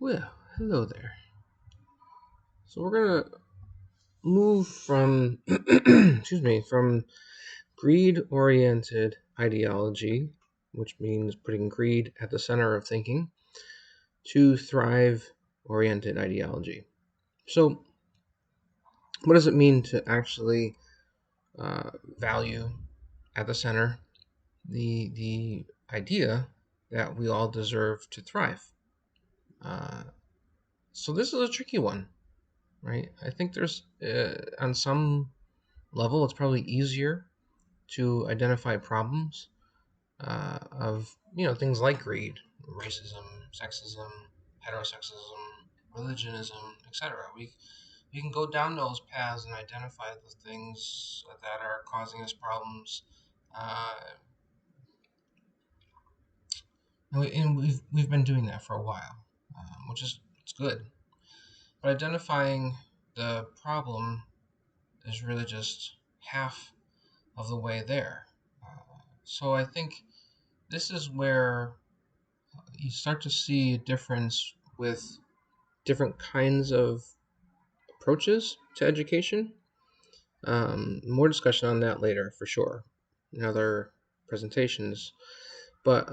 Well, hello there. So we're gonna move from, excuse me, from greed-oriented ideology, which means putting greed at the center of thinking, to thrive-oriented ideology. So, what does it mean to actually value at the center the idea that we all deserve to thrive? Uh, so this is a tricky one, right? I think there's on some level, it's probably easier to identify problems of things like greed, racism, sexism, heterosexism, religionism, etc. We can go down those paths and identify the things that are causing us problems, uh, and we've been doing that for a while, which is it's good. But identifying the problem is really just half of the way there. So I think this is where you start to see a difference with different kinds of approaches to education. More discussion on that later for sure in other presentations. But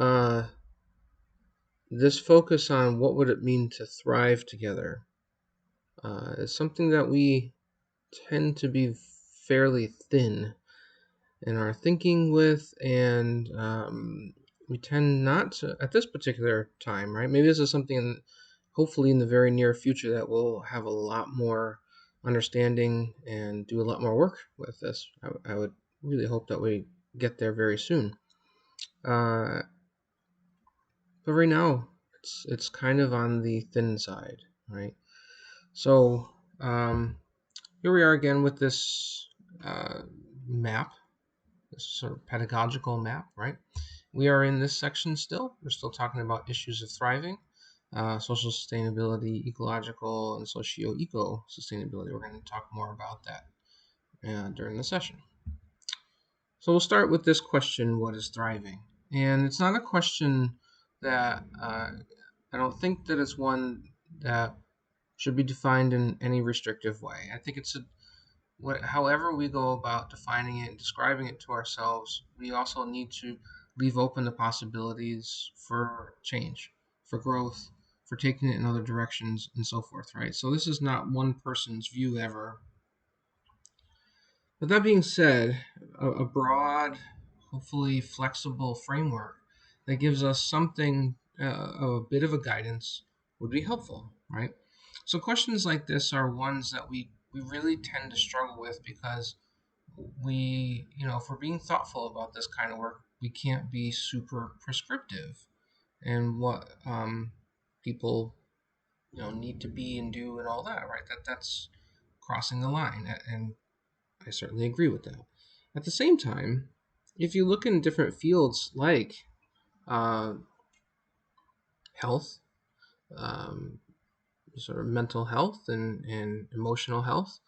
this focus on what would it mean to thrive together is something that we tend to be fairly thin in our thinking with, and we tend not to at this particular time, right? Maybe this is something, hopefully, in the very near future that we'll have a lot more understanding and do a lot more work with this. I would really hope that we get there very soon. Uh, but right now, it's kind of on the thin side, right? So here we are again with this map, this sort of pedagogical map, right? We are in this section still. We're still talking about issues of thriving, social sustainability, ecological, and socio-eco sustainability. We're going to talk more about that during the session. So we'll start with this question: what is thriving? And it's not a question that I don't think that it's one that should be defined in any restrictive way. I think it's however we go about defining it and describing it to ourselves, we also need to leave open the possibilities for change, for growth, for taking it in other directions, and so forth, right? So this is not one person's view ever. But that being said, a broad, hopefully flexible framework that gives us something, a bit of a guidance, would be helpful, right? So questions like this are ones that we really tend to struggle with because if we're being thoughtful about this kind of work, we can't be super prescriptive and what people need to be and do and all that, right? That's crossing the line, and I certainly agree with that. At the same time, if you look in different fields like uh, health, um, sort of mental health and emotional health,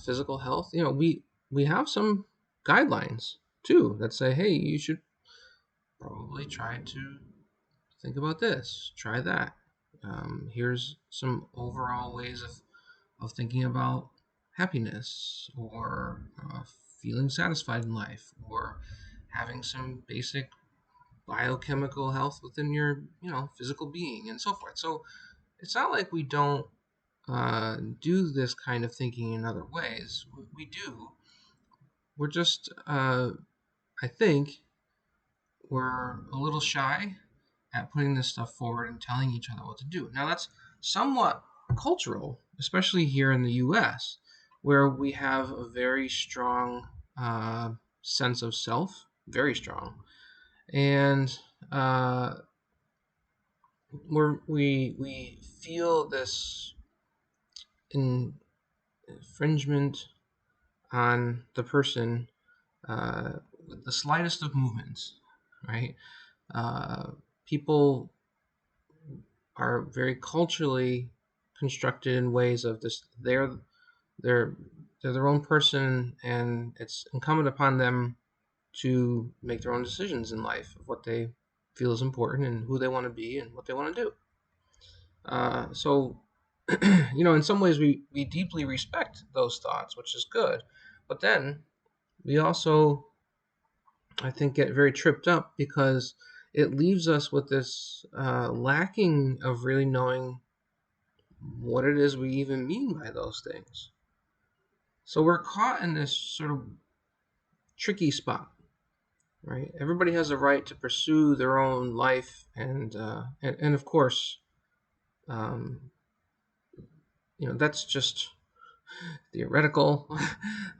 physical health, we have some guidelines too that say, hey, you should probably try to think about this, try that. Here's some overall ways of thinking about happiness or feeling satisfied in life or having some basic biochemical health within your physical being and so forth. So it's not like we don't do this kind of thinking in other ways. We do. We're just I think we're a little shy at putting this stuff forward and telling each other what to do. Now, that's somewhat cultural, especially here in the US, where we have a very strong sense of self, very strong. And we feel this infringement on the person with the slightest of movements, right? Uh, People are very culturally constructed in ways of this. They're they're their own person, and it's incumbent upon them to make their own decisions in life of what they feel is important and who they want to be and what they want to do. So, in some ways, we deeply respect those thoughts, which is good. But then we also, I think, get very tripped up because it leaves us with this lacking of really knowing what it is we even mean by those things. So we're caught in this sort of tricky spot, right? Everybody has a right to pursue their own life, and of course, um, that's just theoretical.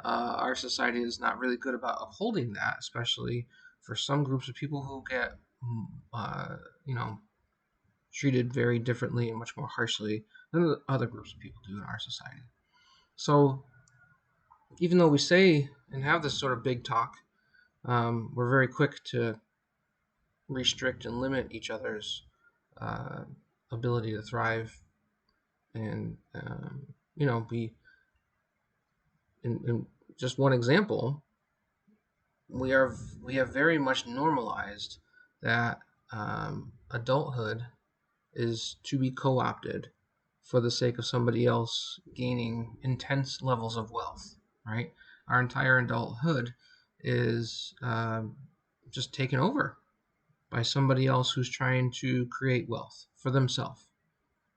Our society is not really good about upholding that, especially for some groups of people who get, uh, you know, treated very differently and much more harshly than the other groups of people do in our society. So, even though we say and have this sort of big talk, we're very quick to restrict and limit each other's uh, ability to thrive, and we in just one example, we are we have very much normalized that adulthood is to be co-opted for the sake of somebody else gaining intense levels of wealth, right? Our entire adulthood is just taken over by somebody else who's trying to create wealth for themselves,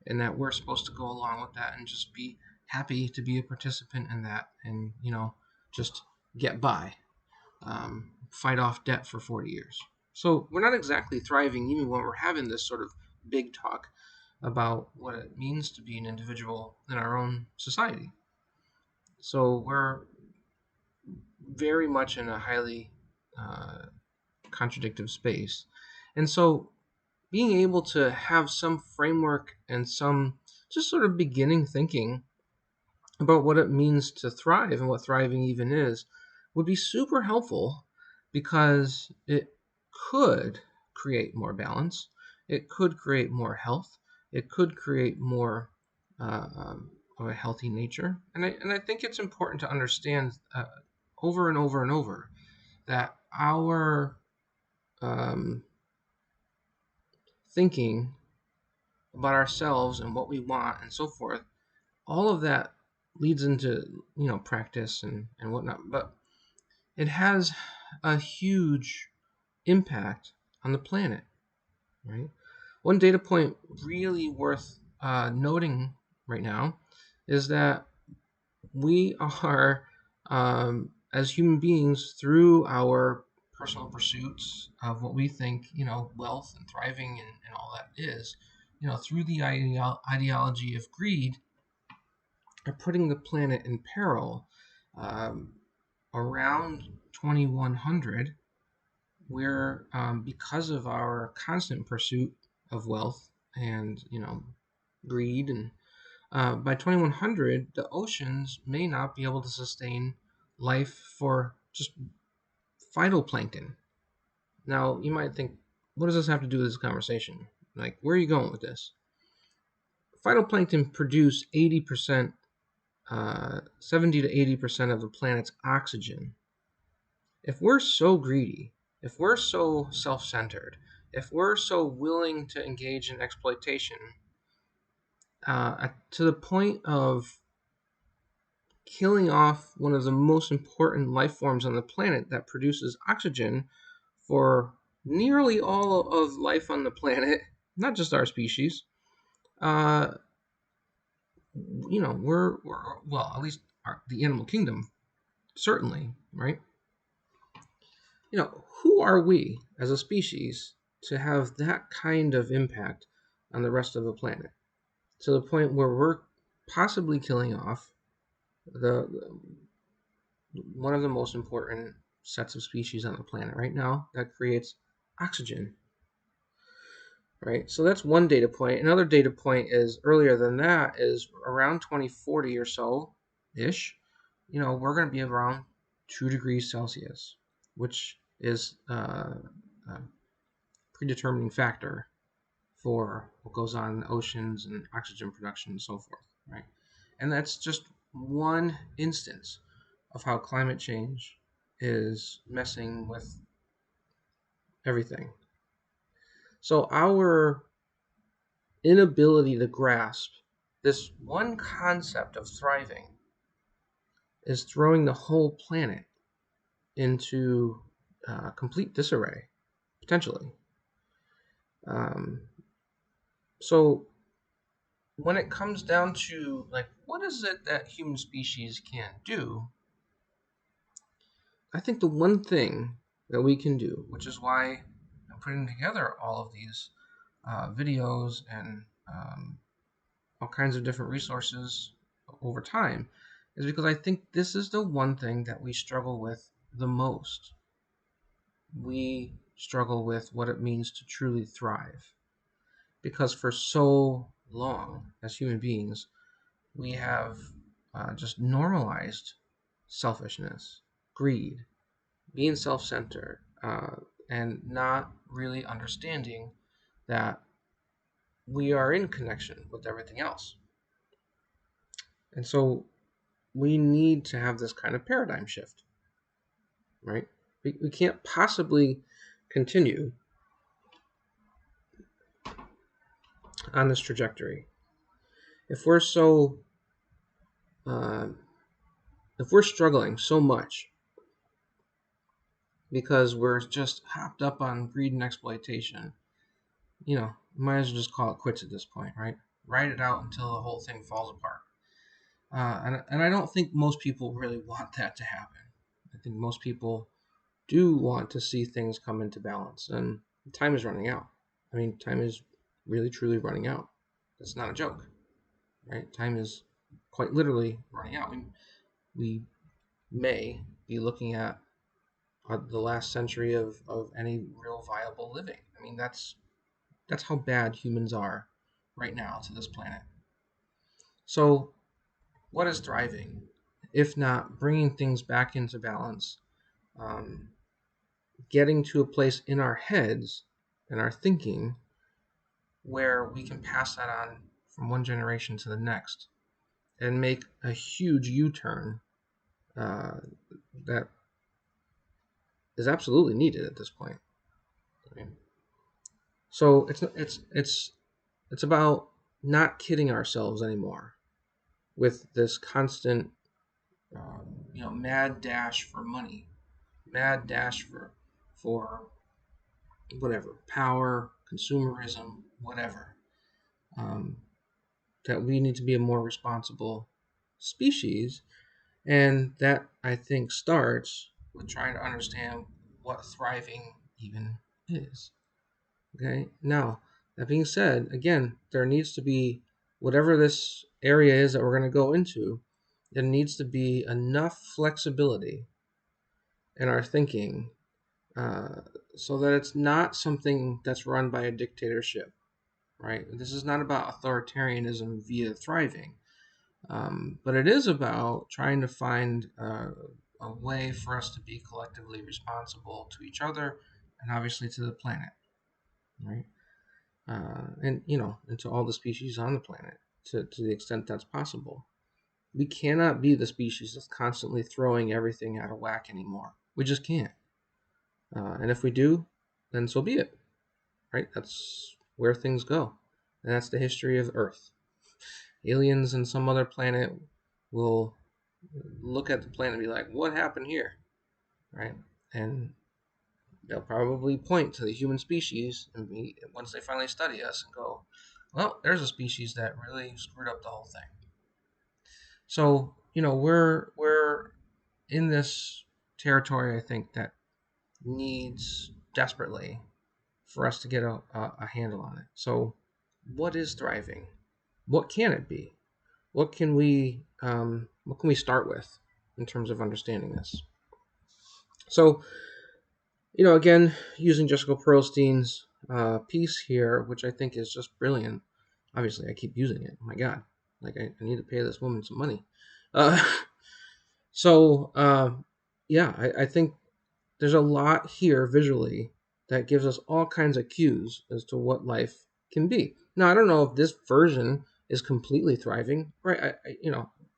and that we're supposed to go along with that and just be happy to be a participant in that, and just get by, fight off debt for 40 years. So we're not exactly thriving even when we're having this sort of big talk about what it means to be an individual in our own society. So we're very much in a highly uh, contradictive space. And so being able to have some framework and some just sort of beginning thinking about what it means to thrive and what thriving even is would be super helpful, because it could create more balance, it could create more health, it could create more of a healthy nature. And I think it's important to understand over and over and over that our um, thinking about ourselves and what we want and so forth, all of that leads into practice and whatnot, but it has a huge impact on the planet, right? One data point really worth noting right now is that we are, as human beings, through our personal pursuits of what we think, wealth and thriving and all that is, through the ideology of greed, are putting the planet in peril. Um, Around 2100, we're, because of our constant pursuit of wealth and greed, and by 2100, the oceans may not be able to sustain life for just phytoplankton. Now, you might think, what does this have to do with this conversation? Like, where are you going with this? Phytoplankton produce 80%, 70 to 80% of the planet's oxygen. If we're so greedy, if we're so self centered, if we're so willing to engage in exploitation to the point of killing off one of the most important life forms on the planet that produces oxygen for nearly all of life on the planet, not just our species, uh, we're well, at least the animal kingdom, certainly, right? Who are we as a species to have that kind of impact on the rest of the planet, to the point where we're possibly killing off the one of the most important sets of species on the planet right now that creates oxygen, right? So that's one data point. Another data point is earlier than that, is around 2040 or so ish. We're going to be around 2 degrees Celsius, which is a predetermining factor for what goes on in the oceans and oxygen production and so forth, right? And that's just one instance of how climate change is messing with everything. So our inability to grasp this one concept of thriving is throwing the whole planet into complete disarray, potentially. Um, so when it comes down to like what is it that human species can do, I think the one thing that we can do, which is why I'm putting together all of these videos and all kinds of different resources over time, is because I think this is the one thing that we struggle with the most. We struggle with what it means to truly thrive. Because for so long, as human beings, we have just normalized selfishness, greed, being self centered, and not really understanding that we are in connection with everything else. And so we need to have this kind of paradigm shift, right? We can't possibly continue on this trajectory if we're so uh, if we're struggling so much because we're just hopped up on greed and exploitation. Might as well just call it quits at this point, right? Write it out until the whole thing falls apart. And I don't think most people really want that to happen. I think most people do want to see things come into balance, and time is running out. I mean, time is really truly running out. That's not a joke, right? Time is quite literally running out. We may be looking at the last century of any real viable living. I mean, that's how bad humans are right now to this planet. So, what is thriving, if not bringing things back into balance, um, getting to a place in our heads and our thinking where we can pass that on from one generation to the next and make a huge U-turn uh, that is absolutely needed at this point. I mean, so it's about not kidding ourselves anymore with this constant, mad dash for money, mad dash for whatever power, consumerism, whatever. Um, that we need to be a more responsible species, and that I think starts with trying to understand what thriving even is. Okay, now that being said, again, there needs to be whatever this area is that we're going to go into. There needs to be enough flexibility in our thinking uh, so that it's not something that's run by a dictatorship, right? This is not about authoritarianism via thriving, but it is about trying to find a way for us to be collectively responsible to each other and obviously to the planet, right? And to all the species on the planet to the extent that's possible. We cannot be the species that's constantly throwing everything out of whack anymore. We just can't. And if we do, then so be it, right? That's where things go. And that's the history of Earth. Aliens in some other planet will look at the planet and be like, what happened here? Right? And they'll probably point to the human species and once they finally study us and go, well, there's a species that really screwed up the whole thing. So, we're in this territory, I think, that needs desperately for us to get a handle on it. So, what is thriving? What can it be? What can we start with in terms of understanding this? So, again, using Jessica Pearlstein's piece here, which I think is just brilliant. Obviously, I keep using it. Oh my God, like I need to pay this woman some money. Uh, so, yeah, I think there's a lot here visually that gives us all kinds of cues as to what life can be. Now, I don't know if this version is completely thriving, right?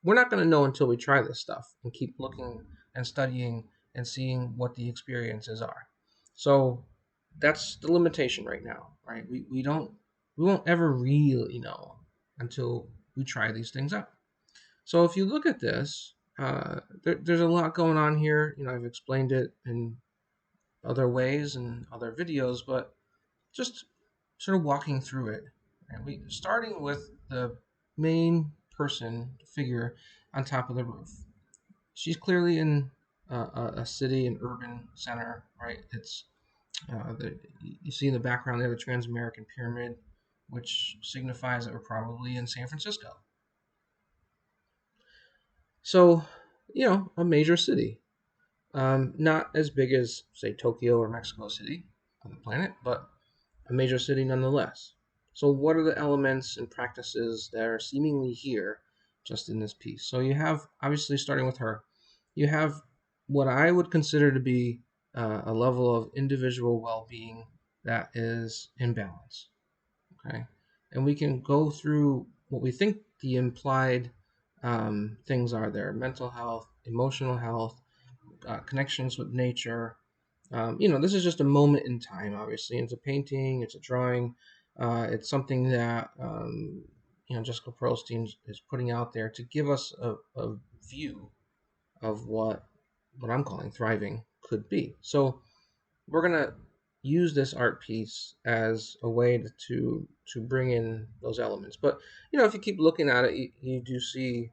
We're not going to know until we try this stuff and keep looking and studying and seeing what the experiences are. So that's the limitation right now, right? We don't we won't ever really know until we try these things out. So if you look at this, there's a lot going on here. I've explained it in other ways and other videos, but just sort of walking through it. And we starting with the main person figure on top of the roof. She's clearly in a city, an urban center, right? It's you see in the background there the Trans-American Pyramid, which signifies that we're probably in San Francisco. So, a major city. Not as big as, say, Tokyo or Mexico City on the planet, but a major city nonetheless. So, what are the elements and practices that are seemingly here just in this piece? So, you have, obviously, starting with her, you have what I would consider to be a level of individual well being that is in balance. Okay. And we can go through what we think the implied things are there: mental health, emotional health, connections with nature. This is just a moment in time, obviously. It's a painting, it's a drawing, it's something that, Jessica Pearlstein is putting out there to give us a view of what I'm calling thriving could be. So we're gonna use this art piece as a way to bring in those elements. But if you keep looking at it, you do see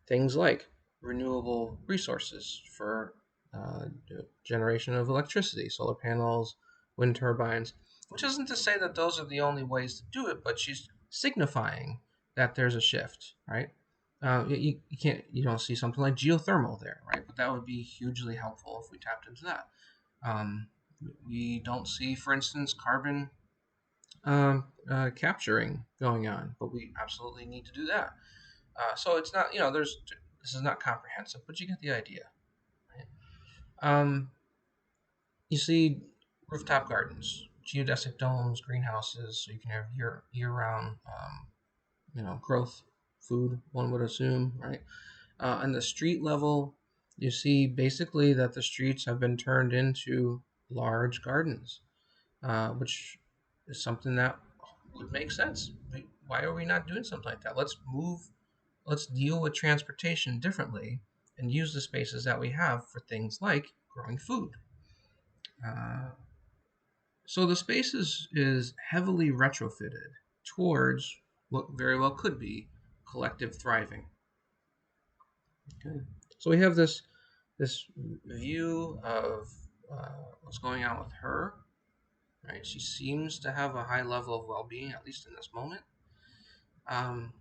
things like renewable resources for generation of electricity, solar panels, wind turbines. Which isn't to say that those are the only ways to do it, but she's signifying that there's a shift, right? You don't see something like geothermal there, right? But that would be hugely helpful if we tapped into that. Um, we don't see, for instance, carbon capturing going on, but we absolutely need to do that. So it's not, this is not comprehensive, but you get the idea. Right? You see rooftop gardens, geodesic domes, greenhouses, so you can have year-round, growth food. One would assume, right? On the street level, you see basically that the streets have been turned into large gardens, which is something that would make sense. Why are we not doing something like that? Let's deal with transportation differently and use the spaces that we have for things like growing food. Uh, so the space is heavily retrofitted towards what very well could be collective thriving. Okay. So we have this view of what's going on with her. Right, she seems to have a high level of well-being, at least in this moment. Um,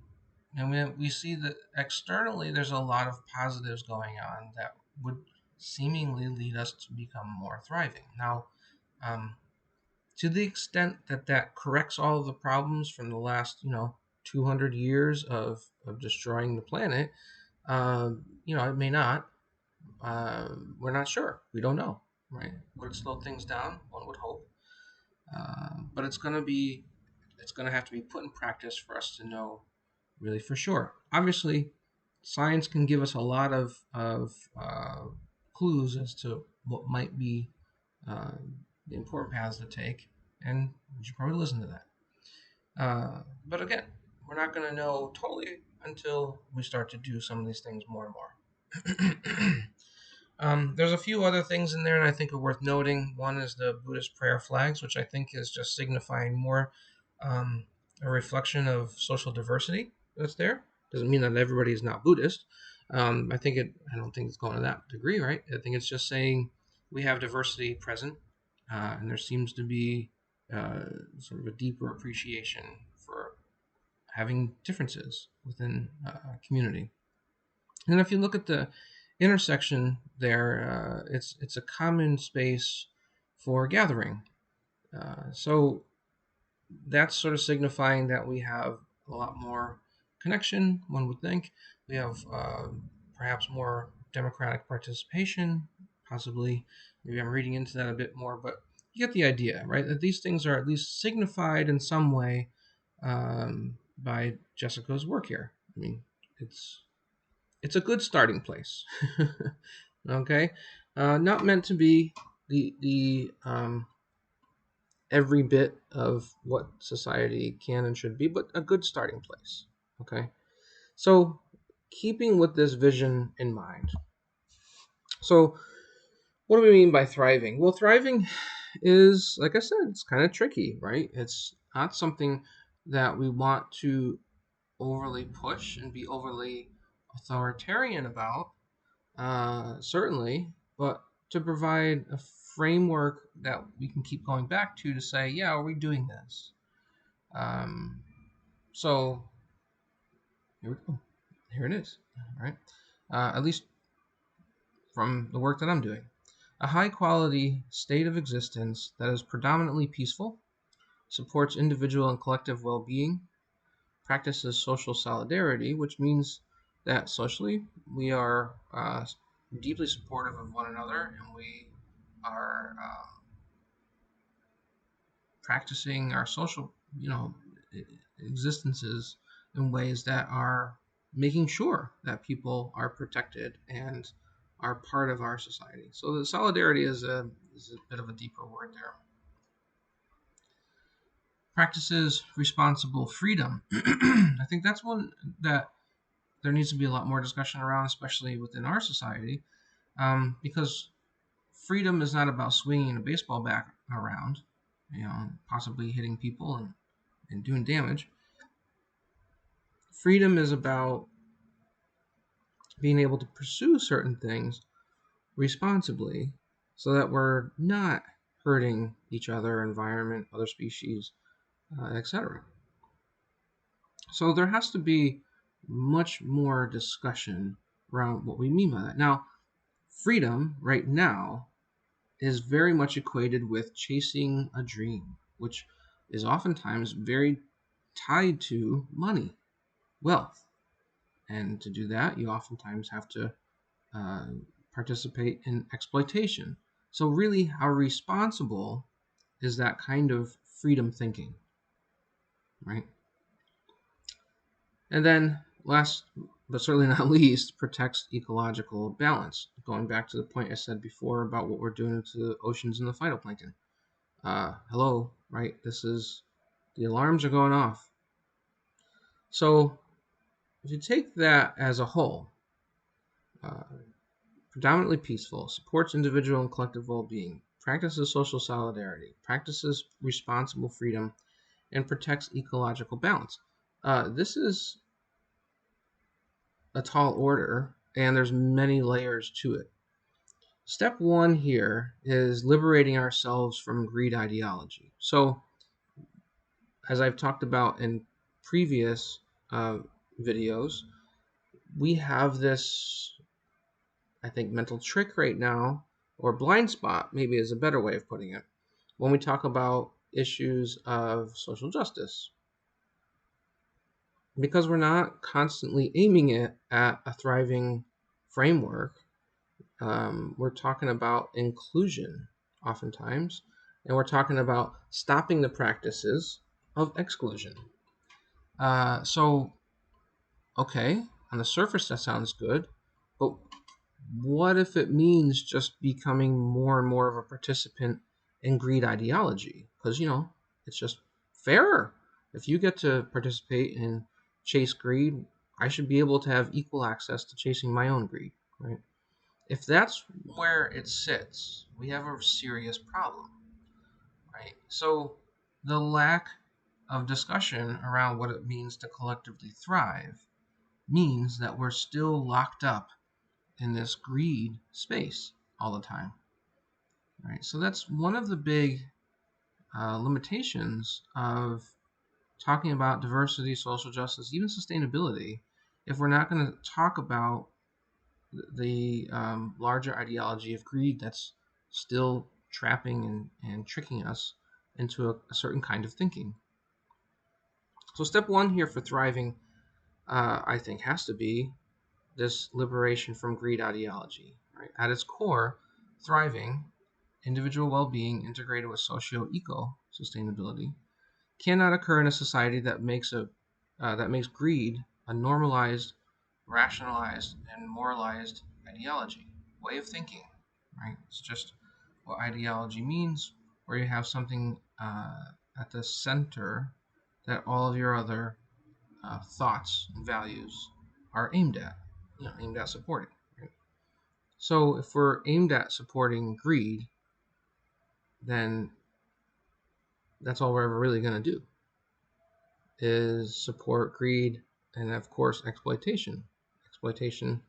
and we see that externally there's a lot of positives going on that would seemingly lead us to become more thriving. Now, um, to the extent that that corrects all of the problems from the last 200 years of destroying the planet, it may not. We're not sure. We don't know. Right? Would it slow things down? One would hope. But it's going to have to be put in practice for us to know really for sure. Obviously, science can give us a lot of clues as to what might be uh, the important paths to take, and we should probably listen to that. But again, we're not going to know totally until we start to do some of these things more and more. There's a few other things in there that I think are worth noting. One is the Buddhist prayer flags, which I think is just signifying more um, a reflection of social diversity that's there. Doesn't mean that everybody is not Buddhist. I don't think it's going to that degree, right? I think it's just saying we have diversity present, and there seems to be uh, sort of a deeper appreciation for having differences within a community. And if you look at the intersection there, it's a common space for gathering. So that's sort of signifying that we have a lot more connection, one would think. We have perhaps more democratic participation, possibly. Maybe I'm reading into that a bit more, but you get the idea, right? That these things are at least signified in some way by Jessica's work here. I mean, it's it's a good starting place. Okay, not meant to be the every bit of what society can and should be, but a good starting place. Okay, so keeping with this vision in mind, so what do we mean by thriving? Well, thriving is, like I said, it's kind of tricky, right? It's not something that we want to overly push and be overly authoritarian about, certainly, but to provide a framework that we can keep going back to say, yeah, are we doing this? Um, so here we go. Here it is. All right. At least from the work that I'm doing. A high quality state of existence that is predominantly peaceful, supports individual and collective well being, practices social solidarity, which means that socially we are deeply supportive of one another and we are practicing our social, existences in ways that are making sure that people are protected and are part of our society. So the solidarity is a bit of a deeper word there. Practices responsible freedom. I think that's one that there needs to be a lot more discussion around, especially within our society, because freedom is not about swinging a baseball bat around, possibly hitting people and doing damage. Freedom is about being able to pursue certain things responsibly so that we're not hurting each other, environment, other species, etc. So there has to be much more discussion around what we mean by that. Now, freedom right now is very much equated with chasing a dream, which is oftentimes very tied to money, wealth. And to do that, you oftentimes have to uh, participate in exploitation. So, really, how responsible is that kind of freedom thinking, right? And then, last but certainly not least, protects ecological balance. Going back to the point I said before about what we're doing to the oceans and the phytoplankton. Hello, right? The alarms are going off. So, if you take that as a whole, uh, predominantly peaceful, supports individual and collective well being, practices social solidarity, practices responsible freedom, and protects ecological balance. This is a tall order, and there's many layers to it. Step one here is liberating ourselves from greed ideology. So, as I've talked about in previous uh, videos, we have this, I think, mental trick right now, or blind spot, maybe is a better way of putting it, when we talk about issues of social justice. Because we're not constantly aiming it at a thriving framework, we're talking about inclusion oftentimes, and we're talking about stopping the practices of exclusion. So, okay, on the surface that sounds good, but what if it means just becoming more and more of a participant in greed ideology? Because, it's just fairer. If you get to participate and chase greed, I should be able to have equal access to chasing my own greed, right? If that's where it sits, we have a serious problem, right? So the lack of discussion around what it means to collectively thrive means that we're still locked up in this greed space all the time, right? So that's one of the big limitations of talking about diversity, social justice, even sustainability. If we're not going to talk about the larger ideology of greed that's still trapping and tricking us into a certain kind of thinking. So, step one here for thriving, I think, has to be this liberation from greed ideology. Right? At its core, thriving, individual well being integrated with socio eco sustainability, cannot occur in a society that makes greed a normalized, rationalized, and moralized ideology, way of thinking. Right? It's just what ideology means. where you have something at the center that all of your other thoughts and values are aimed at, aimed at supporting. Right? So if we're aimed at supporting greed, then that's all we're ever really going to do is support greed and, of course, exploitation. Exploitation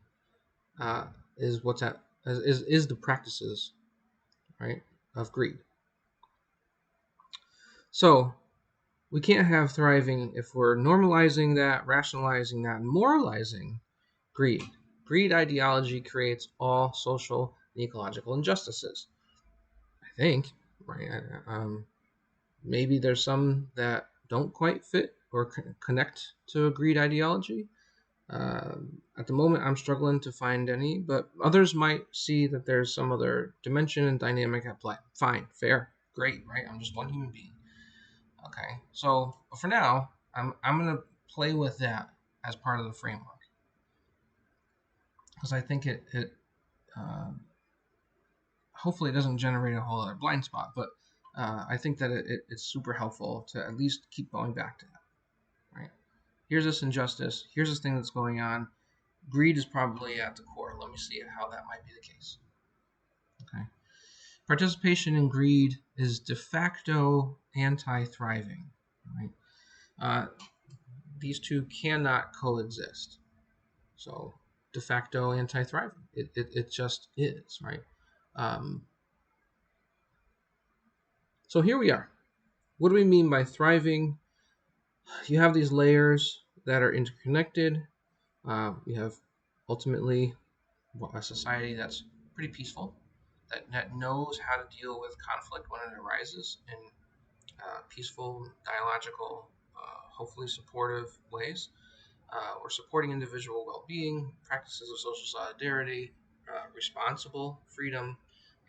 is what's at is the practices, right, of greed. So we can't have thriving if we're normalizing that, rationalizing that, and moralizing greed. Greed ideology creates all social and ecological injustices. I think, right? Maybe there's some that don't quite fit or connect to a greed ideology. At the moment, I'm struggling to find any, but others might see that there's some other dimension and dynamic at play. Fine, fair, great, right? I'm just one human being. Okay, so for now, I'm gonna play with that as part of the framework because I think it hopefully it doesn't generate a whole other blind spot, but I think that it's super helpful to at least keep going back to that. Right? Here's this injustice. Here's this thing that's going on. Greed is probably at the core. Let me see how that might be the case. Okay. Participation in greed is de facto anti-thriving. Right? These two cannot coexist. So de facto anti-thriving. It just is, right? Um, so here we are. What do we mean by thriving? You have these layers that are interconnected. You have ultimately a society that's pretty peaceful, that knows how to deal with conflict when it arises in peaceful, dialogical, hopefully supportive ways. We're supporting individual well-being, practices of social solidarity, responsible freedom,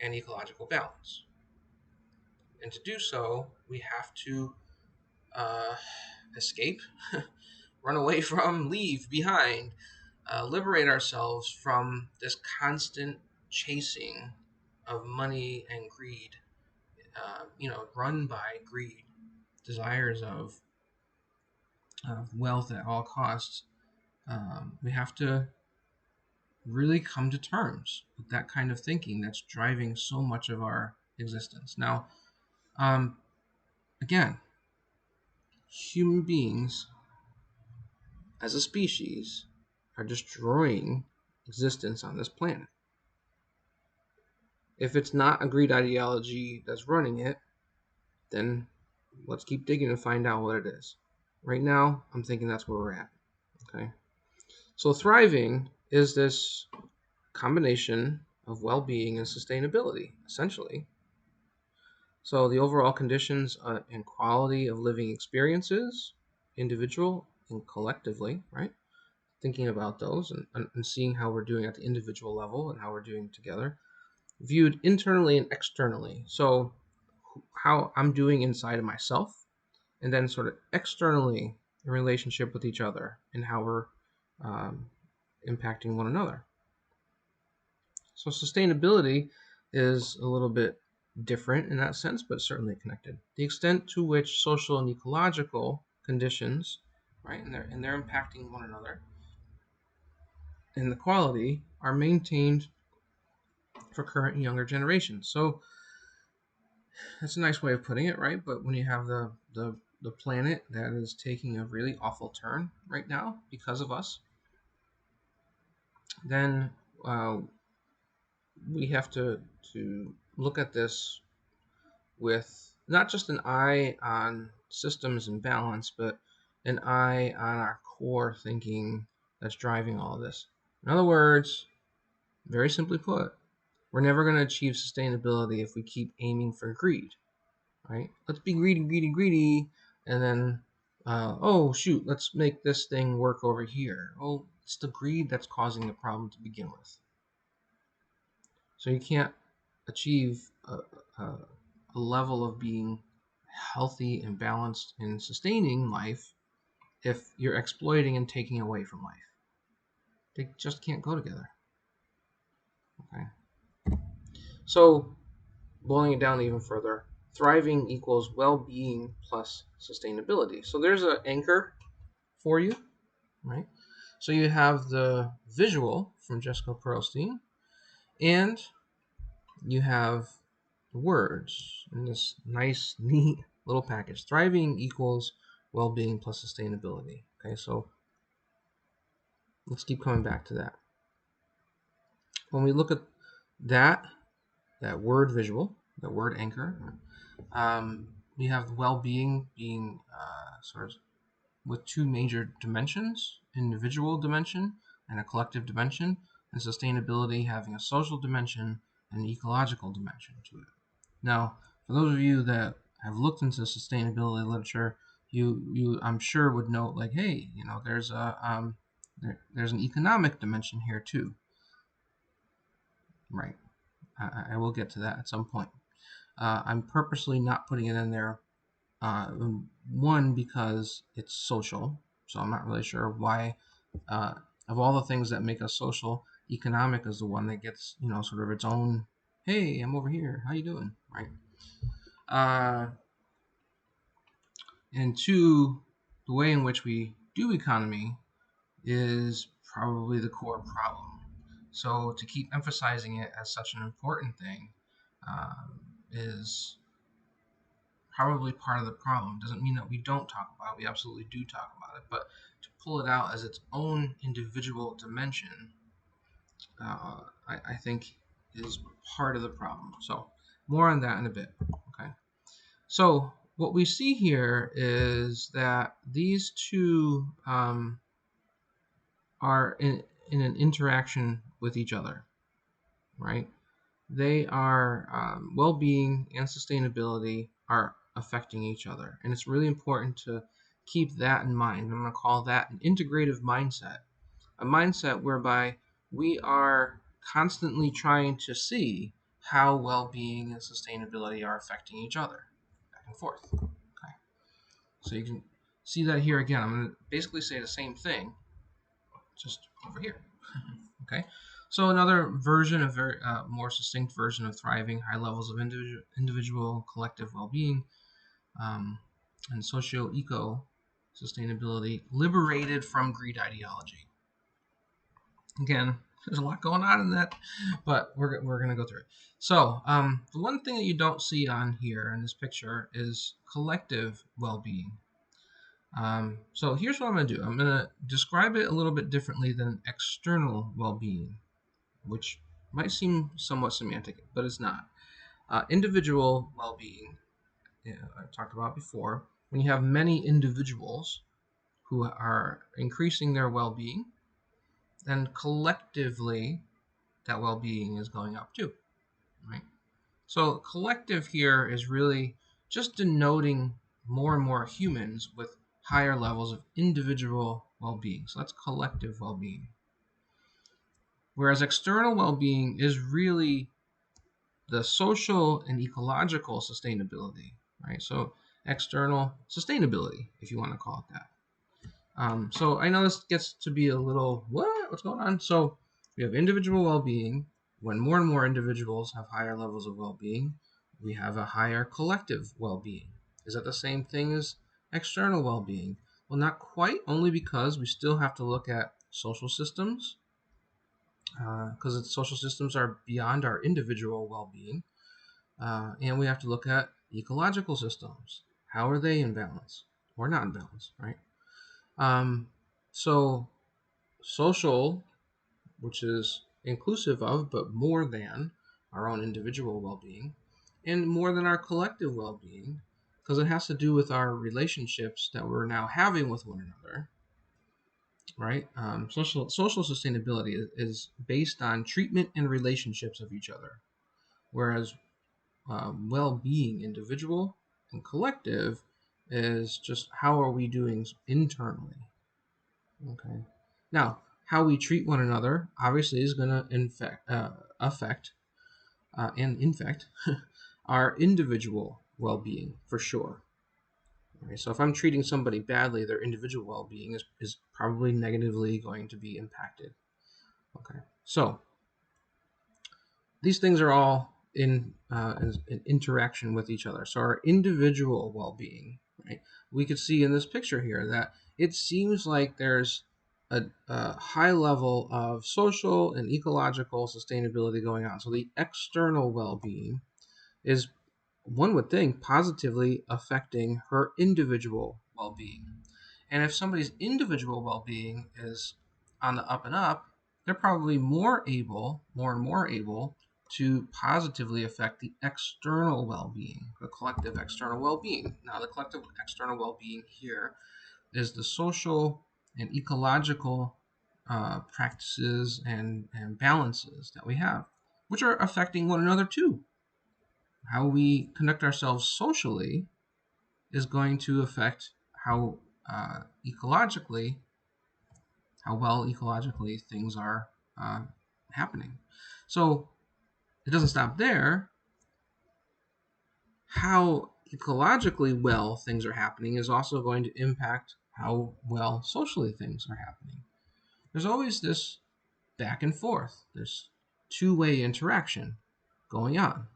and ecological balance. And to do so, we have to uh, escape, run away from, leave behind, liberate ourselves from this constant chasing of money and greed, run by greed, desires of wealth at all costs. We have to really come to terms with that kind of thinking that's driving so much of our existence. Now, again, human beings as a species are destroying existence on this planet. If it's not a greed ideology that's running it, then let's keep digging and find out what it is. Right now, I'm thinking that's where we're at. Okay. So thriving is this combination of well-being and sustainability, essentially. So the overall conditions and quality of living experiences, individual and collectively, right? Thinking about those and seeing how we're doing at the individual level and how we're doing together, viewed internally and externally. So how I'm doing inside of myself, and then sort of externally in relationship with each other and how we're um, impacting one another. So sustainability is a little bit different in that sense, but certainly connected. The extent to which social and ecological conditions, right, and they're impacting one another, and the quality are maintained for current and younger generations. So that's a nice way of putting it, right? But when you have the planet that is taking a really awful turn right now because of us, then we have to look at this with not just an eye on systems and balance, but an eye on our core thinking that's driving all of this. In other words, very simply put, we're never going to achieve sustainability if we keep aiming for greed, right? Let's be greedy, greedy, greedy, and then, oh shoot, let's make this thing work over here. Well, it's the greed that's causing the problem to begin with. So you can't achieve a level of being healthy and balanced and sustaining life if you're exploiting and taking away from life. They just can't go together. Okay. So, boiling it down even further, thriving equals well-being plus sustainability. So there's an anchor for you, right? So you have the visual from Jessica Pearlstein, and you have the words in this nice, neat little package. Thriving equals well-being plus sustainability. Okay, so let's keep coming back to that. When we look at that word visual, that word anchor, we have well-being being sort of with two major dimensions: individual dimension and a collective dimension, and sustainability having a social dimension and an ecological dimension to it. Now, for those of you that have looked into sustainability literature, you I'm sure would note, like, hey, there's there's an economic dimension here too, right? I will get to that at some point. I'm purposely not putting it in there. One, because it's social, so I'm not really sure why. Of all the things that make us social, economic is the one that gets sort of its own. Hey, I'm over here. How you doing? Right. And two, the way in which we do economy is probably the core problem. So to keep emphasizing it as such an important thing is probably part of the problem. Doesn't mean that we don't talk about it. We absolutely do talk about it. But to pull it out as its own individual dimension, I think is part of the problem. So more on that in a bit. Okay. So what we see here is that these two are in an interaction with each other, right? They are well-being and sustainability are affecting each other, and it's really important to keep that in mind. I'm going to call that an integrative mindset, a mindset whereby we are constantly trying to see how well-being and sustainability are affecting each other, back and forth. Okay, so you can see that here again. I'm going to basically say the same thing, just over here. Okay, so another version, a very more succinct version of thriving: high levels of individual collective well-being, and socio-eco sustainability, liberated from greed ideology. Again, there's a lot going on in that, but we're going to go through it. So the one thing that you don't see on here in this picture is collective well-being. So here's what I'm going to do. I'm going to describe it a little bit differently than external well-being, which might seem somewhat semantic, but it's not. Individual well-being, I talked about before, when you have many individuals who are increasing their well-being, then collectively that well-being is going up too, right? So collective here is really just denoting more and more humans with higher levels of individual well-being. So that's collective well-being. Whereas external well-being is really the social and ecological sustainability, right? So external sustainability, if you want to call it that. So I know this gets to be a little, what's going on? So we have individual well-being. When more and more individuals have higher levels of well-being, we have a higher collective well-being. Is that the same thing as external well-being? Well, not quite, only because we still have to look at social systems, because social systems are beyond our individual well-being. And we have to look at ecological systems. How are they in balance or not in balance, right? So social, which is inclusive of, but more than our own individual well-being, and more than our collective well-being, because it has to do with our relationships that we're now having with one another, right? Social sustainability is based on treatment and relationships of each other, whereas well-being, individual and collective, is just how are we doing internally. Okay. Now, how we treat one another obviously is going to affect and infect our individual well-being for sure. Okay, so if I'm treating somebody badly, their individual well-being is probably negatively going to be impacted. Okay, so these things are all in interaction with each other. So our individual well-being, right? We could see in this picture here that it seems like there's a high level of social and ecological sustainability going on. So the external well-being is, one would think, positively affecting her individual well-being. And if somebody's individual well-being is on the up and up, they're probably more and more able to positively affect the external well-being, the collective external well-being. Now, the collective external well-being here is the social and ecological practices and balances that we have, which are affecting one another too. How we conduct ourselves socially is going to affect how ecologically, how well ecologically things are uh, happening. So it doesn't stop there. How ecologically well things are happening is also going to impact how well socially things are happening. There's always this back and forth. There's two-way interaction going on.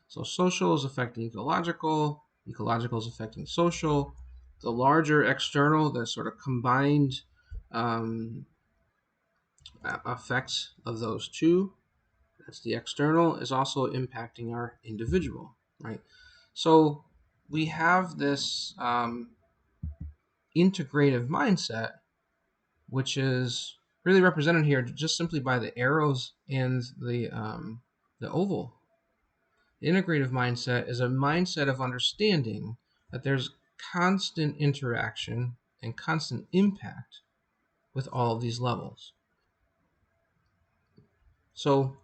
So social is affecting ecological, ecological is affecting social. The larger external, the sort of combined um, effects of those two, that's the external, is also impacting our individual, right? So we have this integrative mindset, which is really represented here just simply by the arrows and the oval. The integrative mindset is a mindset of understanding that there's constant interaction and constant impact with all of these levels. So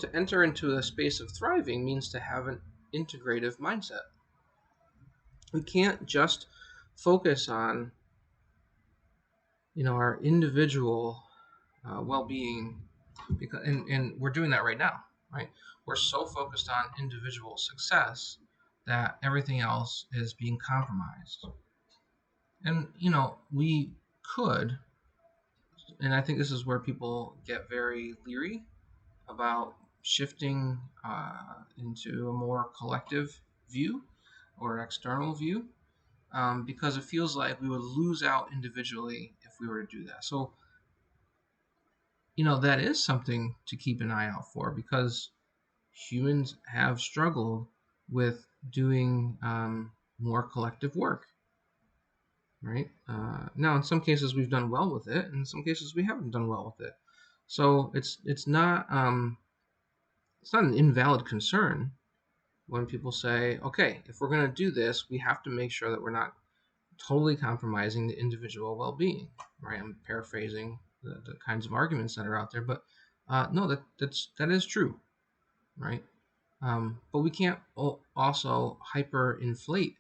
to enter into a space of thriving means to have an integrative mindset. We can't just focus on, our individual well-being, because and we're doing that right now, right? We're so focused on individual success that everything else is being compromised. And we could, and I think this is where people get very leery about shifting into a more collective view or external view, because it feels like we would lose out individually if we were to do that. So, that is something to keep an eye out for, because humans have struggled with doing more collective work, right? Now, in some cases, we've done well with it, and in some cases, we haven't done well with it. So it's not an invalid concern when people say, okay, if we're going to do this, we have to make sure that we're not totally compromising the individual well-being, right? I'm paraphrasing the kinds of arguments that are out there, but no, that is true, right? But we can't also hyperinflate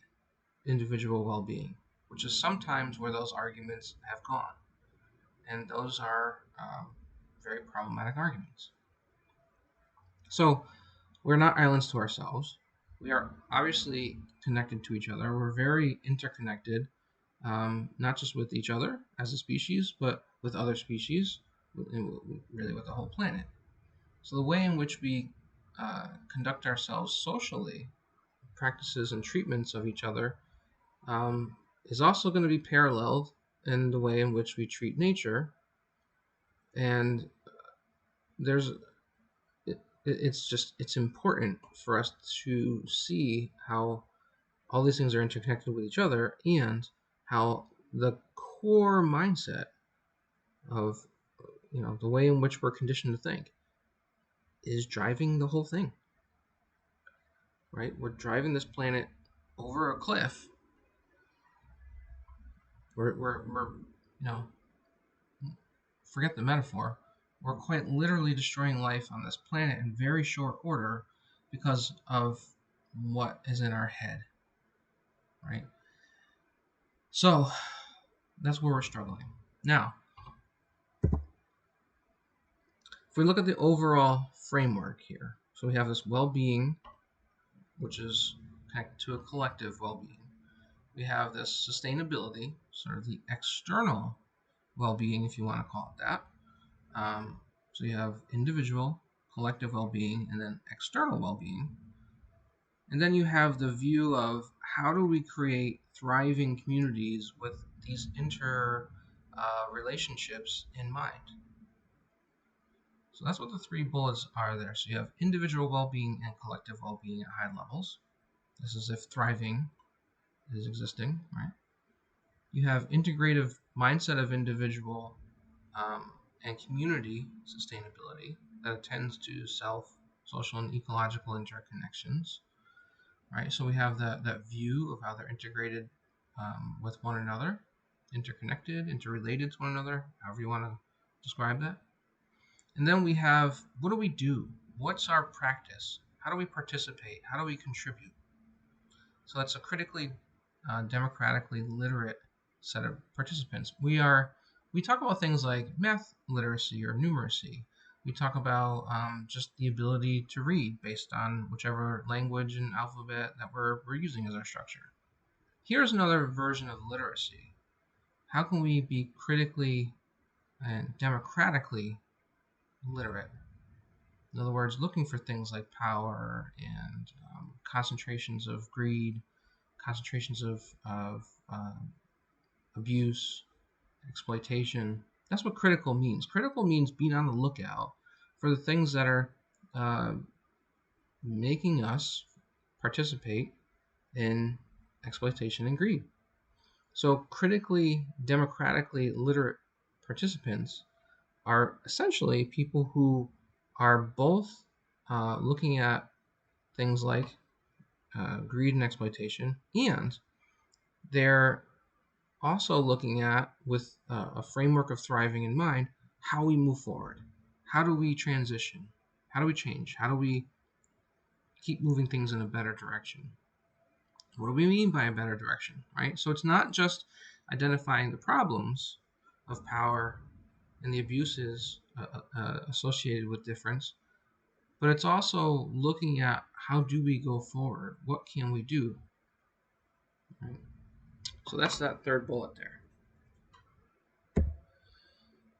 individual well-being, which is sometimes where those arguments have gone, and those are very problematic arguments. So we're not islands to ourselves. We are obviously connected to each other. We're very interconnected, not just with each other as a species, but with other species, and really with the whole planet. So the way in which we conduct ourselves socially, practices and treatments of each other, is also going to be paralleled in the way in which we treat nature. And there's it's important for us to see how all these things are interconnected with each other, and how the core mindset of the way in which we're conditioned to think is driving the whole thing, right? We're driving this planet over a cliff. We're forget the metaphor, we're quite literally destroying life on this planet in very short order because of what is in our head, right? So that's where we're struggling. Now, if we look at the overall framework here, so we have this well-being, which is connected to a collective well-being. We have this sustainability, sort of the external well-being, if you want to call it that. So you have individual, collective well-being, and then external well-being. And then you have the view of how do we create thriving communities with these inter relationships in mind. So that's what the three bullets are there. So you have individual well-being and collective well-being at high levels. This is if thriving is existing, right? You have integrative mindset of individual and community sustainability that attends to self, social, and ecological interconnections, right? So we have that view of how they're integrated with one another, interconnected, interrelated to one another, however you want to describe that. And then we have, what do we do? What's our practice? How do we participate? How do we contribute? So that's a critically democratically literate set of participants. We talk about things like math literacy or numeracy. We talk about just the ability to read based on whichever language and alphabet that we're using as our structure. Here's another version of literacy. How can we be critically and democratically literate? In other words, looking for things like power and concentrations of greed, concentrations of abuse, exploitation. That's what critical means. Critical means being on the lookout for the things that are uh, making us participate in exploitation and greed. So, critically, democratically literate participants are essentially people who are both looking at things like greed and exploitation, and they're also looking at, with a framework of thriving in mind, how we move forward. How do we transition? How do we change? How do we keep moving things in a better direction? What do we mean by a better direction, right? So it's not just identifying the problems of power and the abuses associated with difference, but it's also looking at how do we go forward? What can we do? Right? So that's that third bullet there.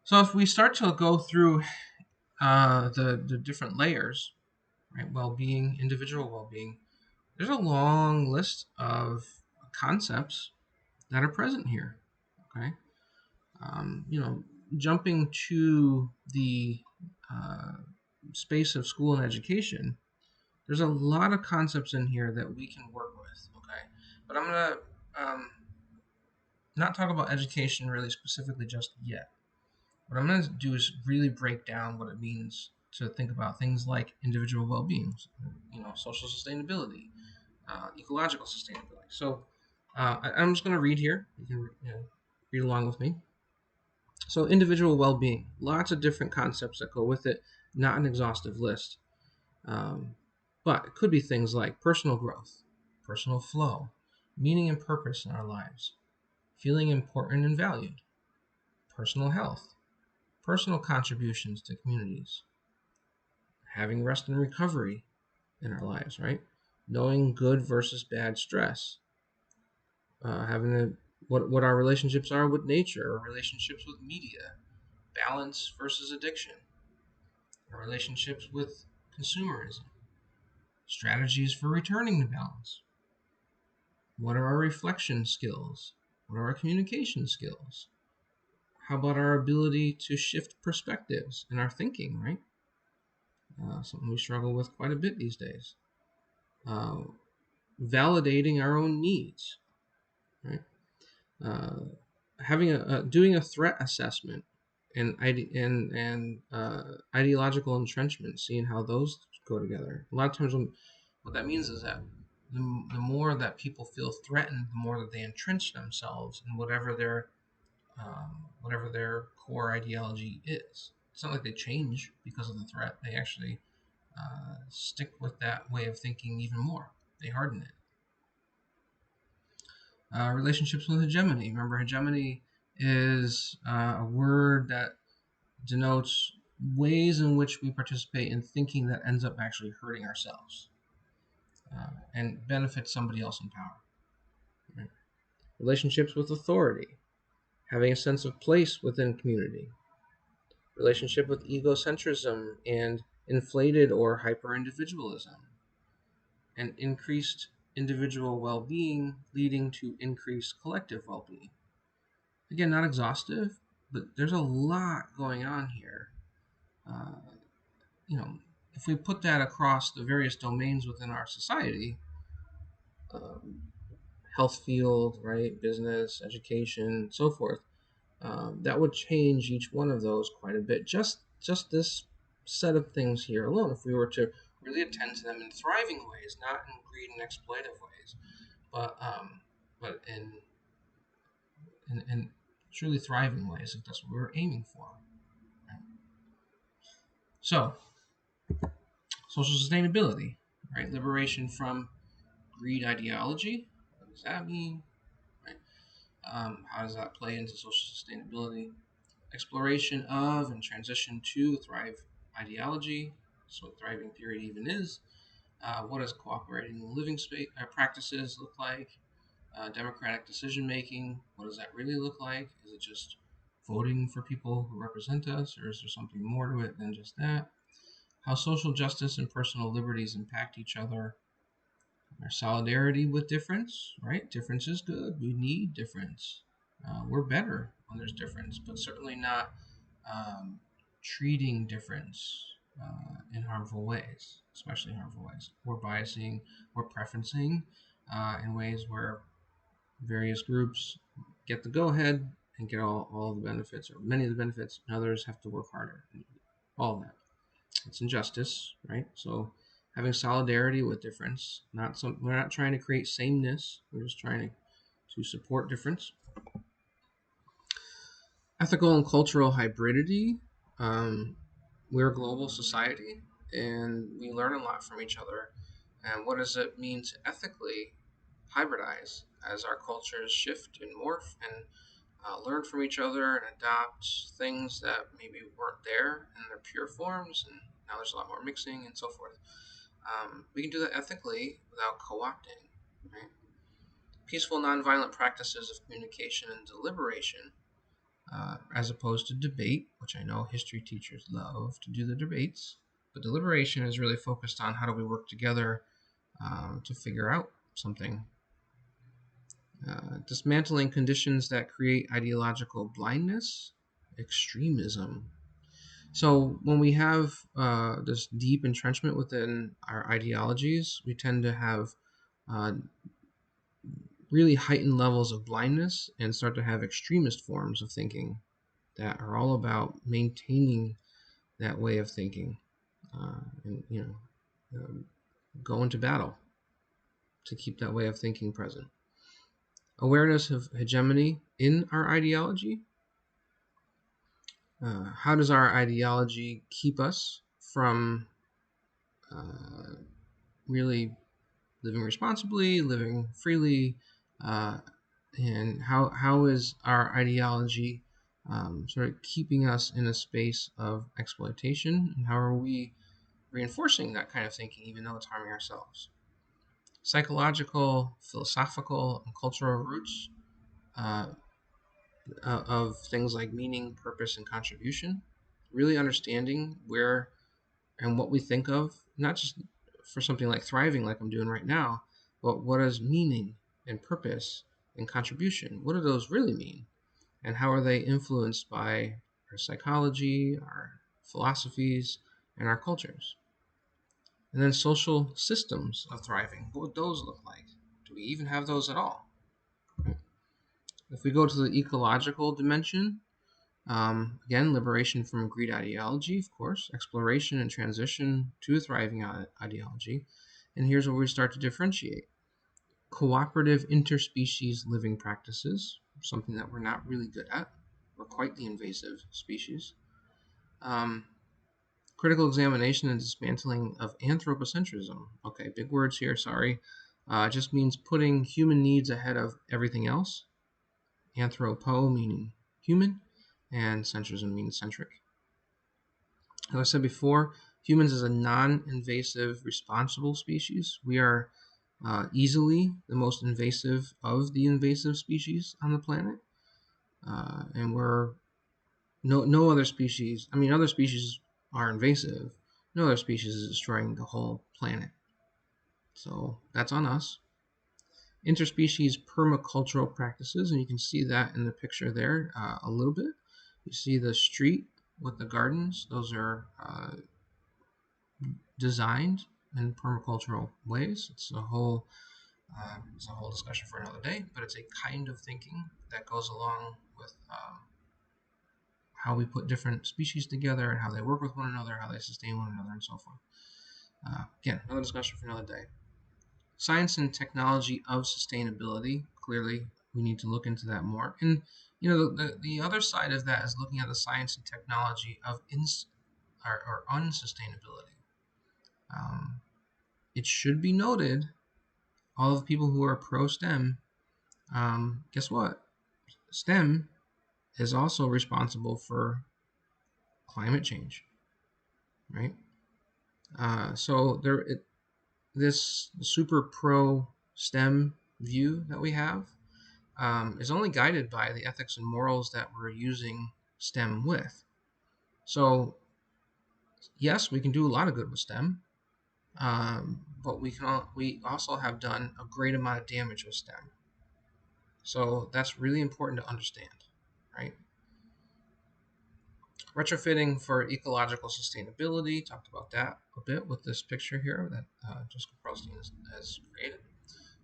So if we start to go through the different layers, right? Well-being, individual well-being. There's a long list of concepts that are present here. Okay, you know, jumping to the uh, space of school and education, there's a lot of concepts in here that we can work with. Okay, but I'm gonna not talk about education really specifically just yet. What I'm going to do is really break down what it means to think about things like individual well-being, you know, social sustainability, ecological sustainability. So I'm just going to read here. You can read along with me. So individual well-being, lots of different concepts that go with it, not an exhaustive list. But it could be things like personal growth, personal flow, meaning and purpose in our lives, feeling important and valued, personal health, personal contributions to communities, having rest and recovery in our lives, right? Knowing good versus bad stress, having what our relationships are with nature, our relationships with media, balance versus addiction, our relationships with consumerism, strategies for returning to balance. What are our reflection skills? What are our communication skills? How about our ability to shift perspectives in our thinking, right? Something we struggle with quite a bit these days. Uh, Validating our own needs, right? Uh, Having doing a threat assessment and ideological entrenchment, seeing how those go together. A lot of times, what that means is that the more that people feel threatened, the more that they entrench themselves in whatever their core ideology is. It's not like they change because of the threat; they actually stick with that way of thinking even more. They harden it. Relationships with hegemony. Remember, hegemony is a word that denotes ways in which we participate in thinking that ends up actually hurting ourselves and benefits somebody else in power. Right? Relationships with authority, having a sense of place within community. Relationship with egocentrism and inflated or hyper-individualism, and increased individual well-being leading to increased collective well-being. Again, not exhaustive, but there's a lot going on here. Uh, you know, if we put that across the various domains within our society, um, health field, right, business, education, so forth, that would change each one of those quite a bit. Just this set of things here alone, if we were to really attend to them in thriving ways, not in greed and exploitive ways, but in truly thriving ways, if that's what we were aiming for. Right? So, social sustainability, right? Liberation from greed ideology. What does that mean? Right? How does that play into social sustainability? Exploration of and transition to thrive ideology. So, what thriving theory even is. What does cooperating living practices look like? Democratic decision making. What does that really look like? Is it just voting for people who represent us, or is there something more to it than just that? How social justice and personal liberties impact each other. Our solidarity with difference, right? Difference is good. We need difference. We're better when there's difference, but certainly not um, treating difference in harmful ways, especially harmful ways. We're biasing, we're preferencing in ways where various groups get the go ahead and get all the benefits, or many of the benefits, and others have to work harder. All of that. It's injustice, right? So having solidarity with difference, we're not trying to create sameness, we're just trying to support difference. Ethical and cultural hybridity. Um, we're a global society and we learn a lot from each other. And what does it mean to ethically hybridize as our cultures shift and morph and learn from each other and adopt things that maybe weren't there in their pure forms, and now there's a lot more mixing and so forth. We can do that ethically without co-opting. Right? Peaceful, nonviolent practices of communication and deliberation, as opposed to debate, which I know history teachers love to do the debates. But deliberation is really focused on how do we work together to figure out something. Dismantling conditions that create ideological blindness, extremism. So when we have this deep entrenchment within our ideologies, we tend to have uh, really heightened levels of blindness and start to have extremist forms of thinking that are all about maintaining that way of thinking, and go into battle to keep that way of thinking present. Awareness of hegemony in our ideology. How does our ideology keep us from really living responsibly, living freely, uh, and how is our ideology sort of keeping us in a space of exploitation, and how are we reinforcing that kind of thinking even though it's harming ourselves? Psychological, philosophical, and cultural roots uh, of things like meaning, purpose, and contribution. Really understanding where and what we think of, not just for something like thriving, like I'm doing right now, but what does meaning and purpose and contribution, what do those really mean? And how are they influenced by our psychology, our philosophies, and our cultures? And then social systems of thriving, what would those look like? Do we even have those at all? If we go to the ecological dimension, again, liberation from greed ideology, of course, exploration and transition to a thriving ideology. And here's where we start to differentiate. Cooperative interspecies living practices, something that we're not really good at. We're quite the invasive species. Um, Critical examination and dismantling of anthropocentrism. Okay, big words here, sorry. It just means putting human needs ahead of everything else. Anthropo meaning human, and centrism means centric. As I said before, humans is a non-invasive, responsible species. We are easily the most invasive of the invasive species on the planet, and we're no other species. I mean, other species are invasive. no other species is destroying the whole planet. So that's on us. Interspecies permacultural practices, and you can see that in the picture there a little bit. You see the street with the gardens. Those are designed in permacultural ways. It's a whole discussion for another day, but it's a kind of thinking that goes along with how we put different species together and how they work with one another, how they sustain one another, and so forth. Again, another discussion for another day. Science and technology of sustainability. Clearly, we need to look into that more. And the other side of that is looking at the science and technology of or unsustainability. It should be noted, all of the people who are pro STEM, guess what? STEM is also responsible for climate change, right? This super pro STEM view that we have is only guided by the ethics and morals that we're using STEM with. So, yes, we can do a lot of good with STEM, but we also have done a great amount of damage with STEM. So that's really important to understand, right? Retrofitting for ecological sustainability, talked about that a bit with this picture here that Jessica Pearlstein has created.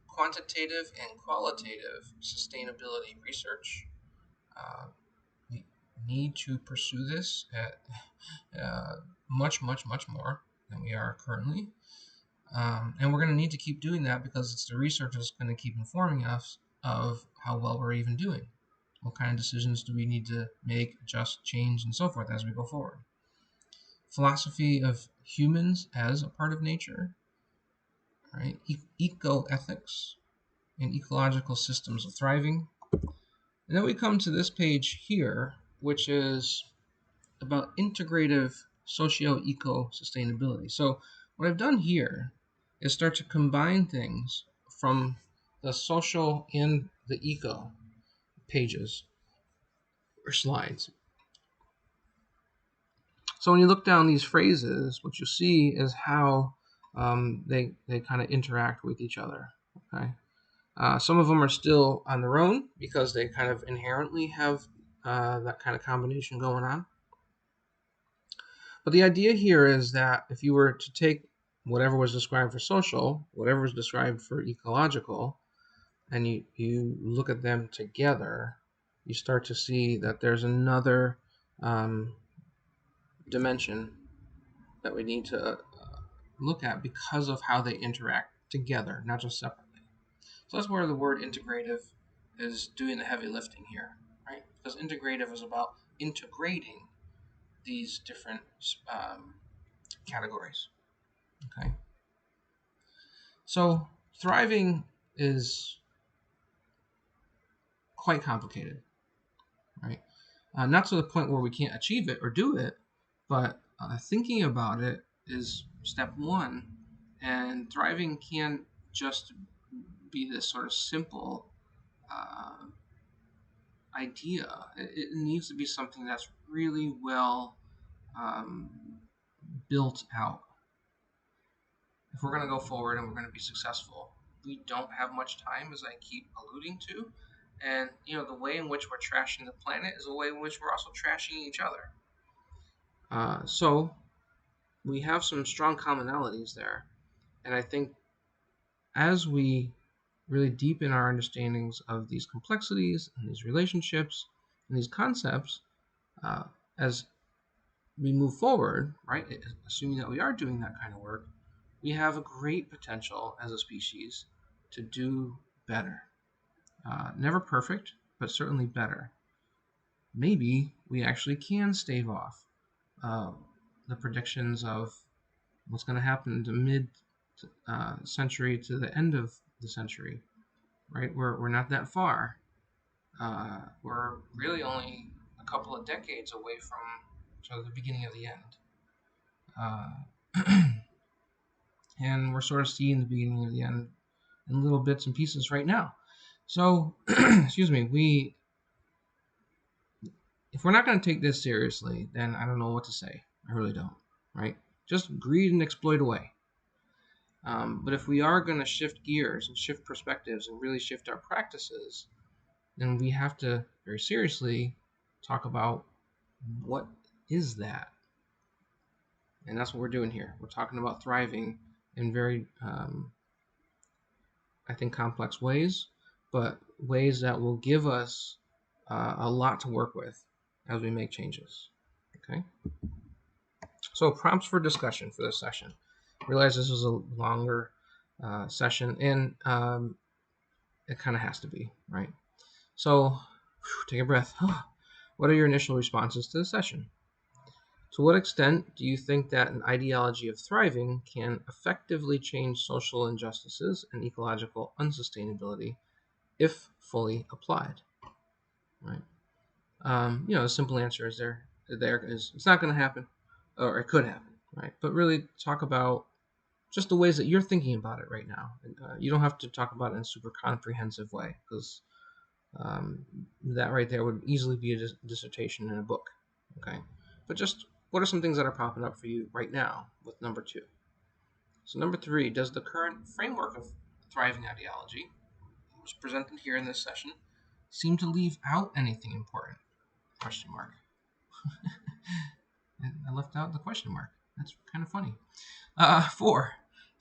Quantitative and qualitative sustainability research. We need to pursue this at much, much, much more than we are currently. And we're going to need to keep doing that because it's the research that's going to keep informing us of how well we're even doing. What kind of decisions do we need to make, adjust, change, and so forth as we go forward? Philosophy of humans as a part of nature, right? Eco-ethics and ecological systems of thriving. And then we come to this page here, which is about integrative socio-eco sustainability. So what I've done here is start to combine things from the social and the eco pages or slides. So when you look down these phrases, what you see is how they kind of interact with each other. Okay, some of them are still on their own because they kind of inherently have that kind of combination going on. But the idea here is that if you were to take whatever was described for social, whatever was described for ecological, and you look at them together, you start to see that there's another dimension that we need to look at because of how they interact together, not just separately. So that's where the word integrative is doing the heavy lifting here, right? Because integrative is about integrating these different categories. Okay. So thriving is quite complicated, right? Not to the point where we can't achieve it or do it, but thinking about it is step one. And thriving can't just be this sort of simple idea. It needs to be something that's really well um, built out. If we're going to go forward and we're going to be successful, we don't have much time, as I keep alluding to. And, the way in which we're trashing the planet is a way in which we're also trashing each other. So we have some strong commonalities there. And I think as we really deepen our understandings of these complexities and these relationships and these concepts, as we move forward, right, assuming that we are doing that kind of work, we have a great potential as a species to do better. Never perfect, but certainly better. Maybe we actually can stave off the predictions of what's going to happen in the mid-century to the end of the century, right? We're not that far. We're really only a couple of decades away from sort of the beginning of the end. And we're sort of seeing the beginning of the end in little bits and pieces right now. So, excuse me, if we're not going to take this seriously, then I don't know what to say. I really don't, right? just greed and exploit away. But if we are going to shift gears and shift perspectives and really shift our practices, then we have to very seriously talk about what is that. And that's what we're doing here. We're talking about thriving in very, I think, complex ways, but ways that will give us a lot to work with as we make changes. Okay? So, prompts for discussion for this session. Realize this was a longer session, and it kind of has to be, right? So, take a breath. What are your initial responses to the session? To what extent do you think that an ideology of thriving can effectively change social injustices and ecological unsustainability if fully applied? Right. The simple answer is there is it's not going to happen, or it could happen, right? But really talk about just the ways that you're thinking about it right now. You don't have to talk about it in a super comprehensive way, because that right there would easily be a dissertation in a book. Okay, but just what are some things that are popping up for you right now with number 2? So number 3, does the current framework of thriving ideology, which is presented here in this session, seem to leave out anything important? Question mark. I left out the question mark. That's kind of funny. 4,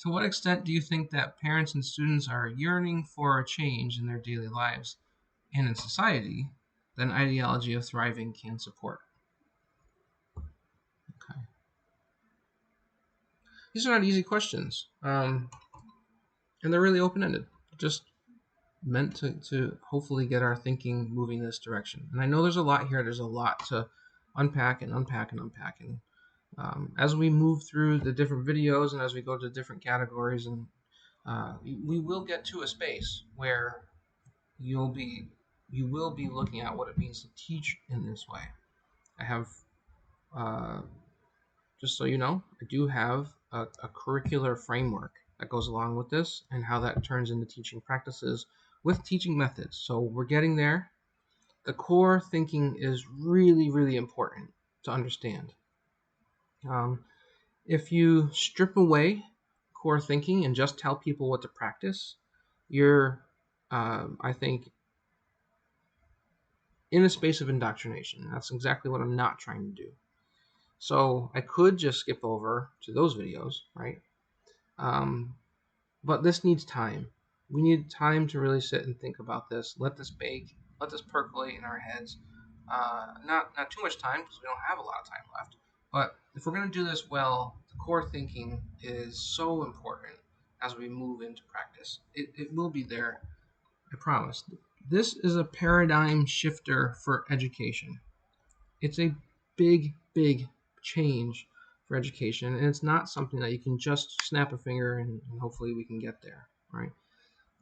to what extent do you think that parents and students are yearning for a change in their daily lives and in society that an ideology of thriving can support? Okay. These are not easy questions, and they're really open-ended. Just meant to hopefully get our thinking moving in this direction. And I know there's a lot here. There's a lot to unpack and unpack and unpack. And as we move through the different videos and as we go to different categories, and we will get to a space where you will be looking at what it means to teach in this way. I have, just so you know, I do have a curricular framework that goes along with this and how that turns into teaching practices with teaching methods. So we're getting there. The core thinking is really, really important to understand. If you strip away core thinking and just tell people what to practice, you're, I think, in a space of indoctrination. That's exactly what I'm not trying to do. So I could just skip over to those videos, right? But this needs time. We need time to really sit and think about this. Let this bake. Let this percolate in our heads. Not too much time, because we don't have a lot of time left. But if we're going to do this well, the core thinking is so important as we move into practice. It will be there, I promise. This is a paradigm shifter for education. It's a big, big change for education, and it's not something that you can just snap a finger and hopefully we can get there, right?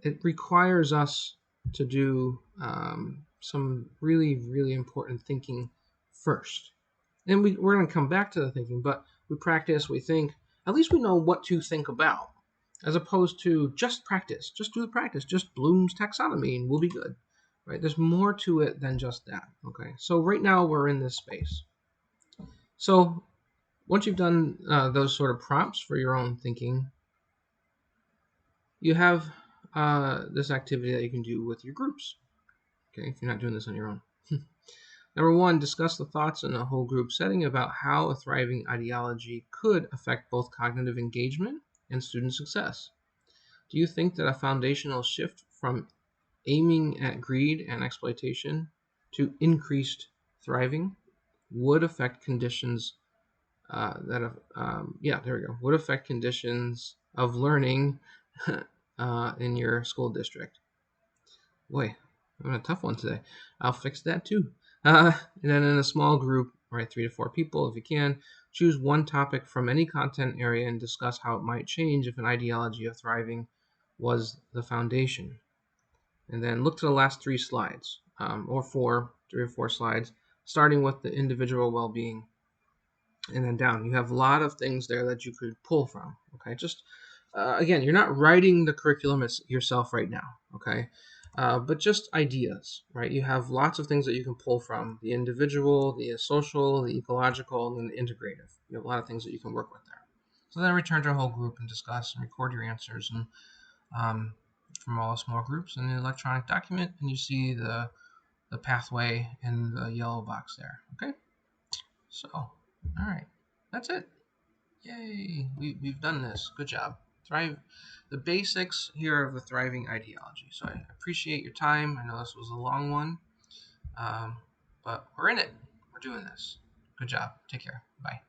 It requires us to do some really, really important thinking first. And we're going to come back to the thinking, but we practice, we think, at least we know what to think about, as opposed to just practice, just do the practice, just Bloom's taxonomy and we'll be good, right? There's more to it than just that, okay? So right now we're in this space. So once you've done those sort of prompts for your own thinking, you have this activity that you can do with your groups, okay, if you're not doing this on your own. Number 1, discuss the thoughts in a whole group setting about how a thriving ideology could affect both cognitive engagement and student success. Do you think that a foundational shift from aiming at greed and exploitation to increased thriving would affect conditions would affect conditions of learning in your school district? Boy, I'm having a tough one today. I'll fix that too. And then in a small group, right, 3 to 4 people if you can, choose one topic from any content area and discuss how it might change if an ideology of thriving was the foundation. And then look to the last 3 slides, or 3 or 4 slides, starting with the individual well-being and then down. You have a lot of things there that you could pull from, okay? Just, again, you're not writing the curriculum yourself right now, okay? But just ideas, right? You have lots of things that you can pull from: the individual, the social, the ecological, and the integrative. You have a lot of things that you can work with there. So then return to our whole group and discuss and record your answers and um, from all small groups in the electronic document, and you see the pathway in the yellow box there. Okay, so all right, that's it. Yay, we've done this. Good job. Thrive. The basics here of the thriving ideology. So I appreciate your time. I know this was a long one, um, but we're in it. We're doing this. Good job. Take care. Bye.